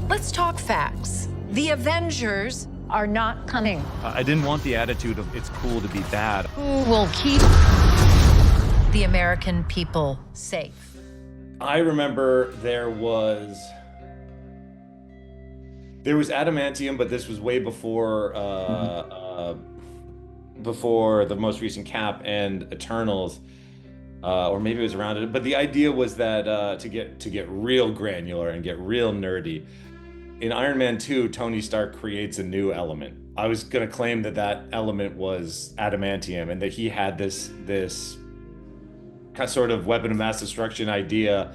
Let's talk facts. The Avengers are not coming. I didn't want the attitude of it's cool to be bad. Who will keep the American people safe? I remember there was adamantium, but this was way before before the most recent Cap and Eternals, or maybe it was around it. But the idea was that to get real granular and get real nerdy, in Iron Man 2, Tony Stark creates a new element. I was going to claim that that element was adamantium, and that he had this sort of weapon of mass destruction idea,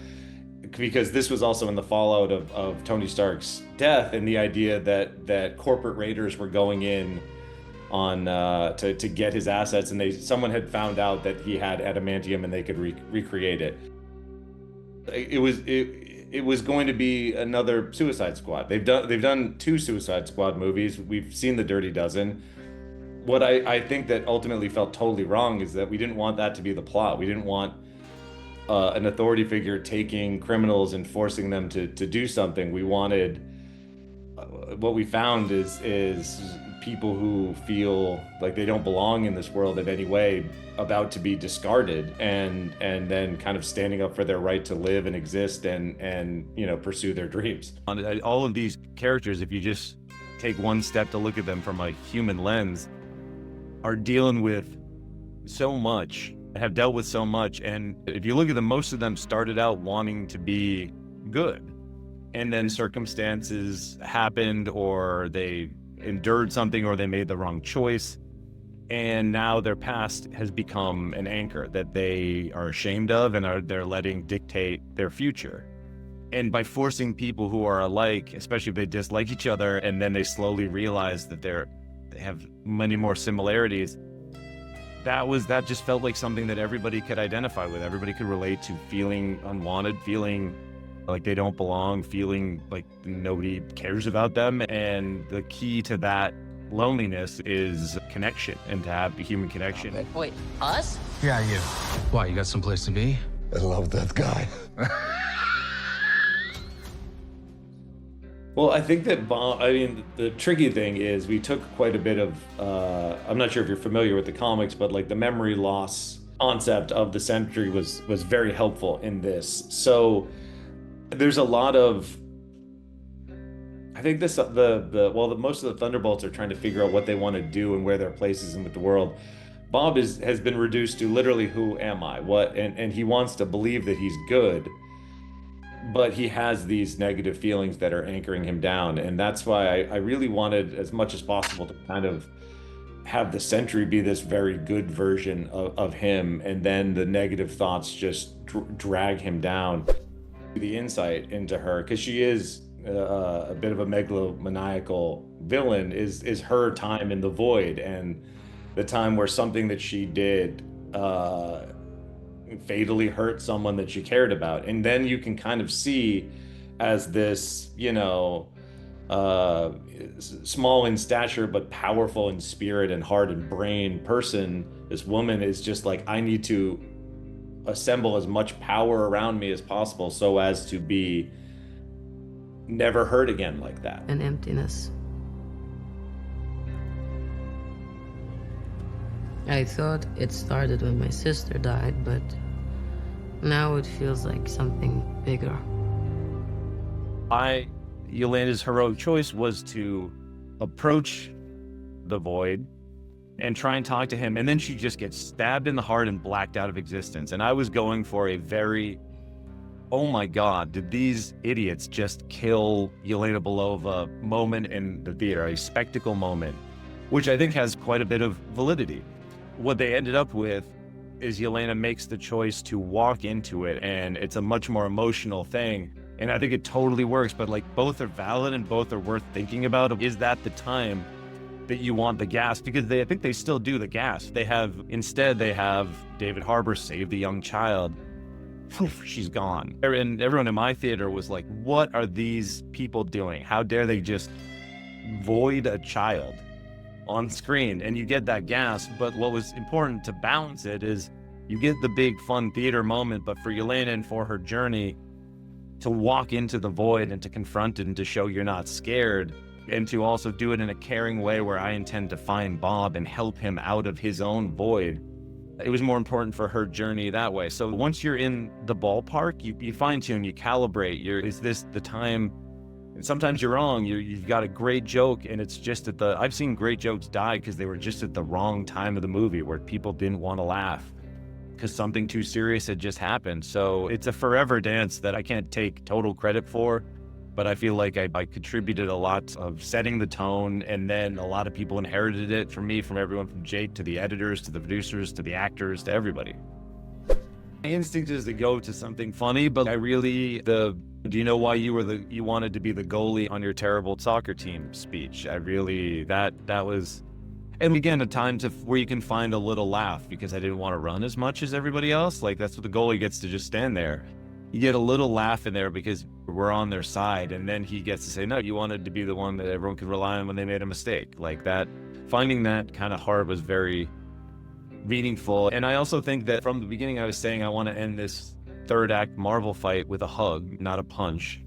because this was also in the fallout of Tony Stark's death, and the idea that corporate raiders were going in on to get his assets, and someone had found out that he had adamantium and they could recreate it. It was going to be another Suicide Squad. They've done 2 Suicide Squad movies. We've seen the Dirty Dozen. What I think that ultimately felt totally wrong is that we didn't want that to be the plot. We didn't want an authority figure taking criminals and forcing them to do something. We wanted what we found is people who feel like they don't belong in this world in any way, about to be discarded, and then kind of standing up for their right to live and exist and pursue their dreams. All of these characters, if you just take one step to look at them from a human lens, are dealing with so much, have dealt with so much. And if you look at them, most of them started out wanting to be good, and then circumstances happened, or they endured something, or they made the wrong choice, and now their past has become an anchor that they are ashamed of, and they're letting dictate their future. And by forcing people who are alike, especially if they dislike each other, and then they slowly realize that they have many more similarities, that just felt like something that everybody could identify with. Everybody could relate to, feeling unwanted, feeling like they don't belong, feeling like nobody cares about them. And the key to that loneliness is connection, and to have a human connection. Wait, us? Yeah, you. Why, you got someplace to be? I love that guy. Well, I think that the tricky thing is we took quite a bit of, I'm not sure if you're familiar with the comics, but like the memory loss concept of the Sentry was very helpful in this. So there's a lot of, I think most of the Thunderbolts are trying to figure out what they want to do and where their place is in with the world. Bob has been reduced to literally, who am I? What? And he wants to believe that he's good, but he has these negative feelings that are anchoring him down. And that's why I really wanted, as much as possible, to kind of have the Sentry be this very good version of him, and then the negative thoughts just drag him down. The insight into her, because she is a bit of a megalomaniacal villain, is her time in the void, and the time where something that she did fatally hurt someone that she cared about. And then you can kind of see, as this small in stature but powerful in spirit and heart and brain person, this woman is just like, I need to assemble as much power around me as possible so as to be never hurt again like that. An emptiness. I thought it started when my sister died, but now it feels like something bigger. Yelena's heroic choice was to approach the void and try and talk to him, and then she just gets stabbed in the heart and blacked out of existence. And I was going for a very, oh my God, did these idiots just kill Yelena Belova moment in the theater, a spectacle moment, which I think has quite a bit of validity. What they ended up with is Yelena makes the choice to walk into it, and it's a much more emotional thing. And I think it totally works, but like, both are valid and both are worth thinking about. Is that the time that you want the gas? Because I think they still do the gas. Instead they have David Harbour save the young child. Poof, she's gone. And everyone in my theater was like, what are these people doing? How dare they just void a child on screen? And you get that gas, but what was important to balance it is you get the big fun theater moment, but for Yelena and for her journey, to walk into the void and to confront it and to show you're not scared, and to also do it in a caring way where I intend to find Bob and help him out of his own void. It was more important for her journey that way. So once you're in the ballpark, you fine tune, you calibrate. Is this the time? And sometimes you're wrong. You've got a great joke, and it's just I've seen great jokes die because they were just at the wrong time of the movie where people didn't want to laugh because something too serious had just happened. So it's a forever dance that I can't take total credit for, but I feel like I contributed a lot of setting the tone, and then a lot of people inherited it from me, from everyone from Jake to the editors to the producers to the actors to everybody. My instinct is to go to something funny, but do you know why you wanted to be the goalie on your terrible soccer team speech? That was, and again, a time where you can find a little laugh, because I didn't want to run as much as everybody else. Like, that's what the goalie gets to just stand there. You get a little laugh in there because we're on their side, and then he gets to say, no, you wanted to be the one that everyone could rely on when they made a mistake. Like that, finding that kind of heart was very meaningful. And I also think that from the beginning I was saying I want to end this third act Marvel fight with a hug, not a punch.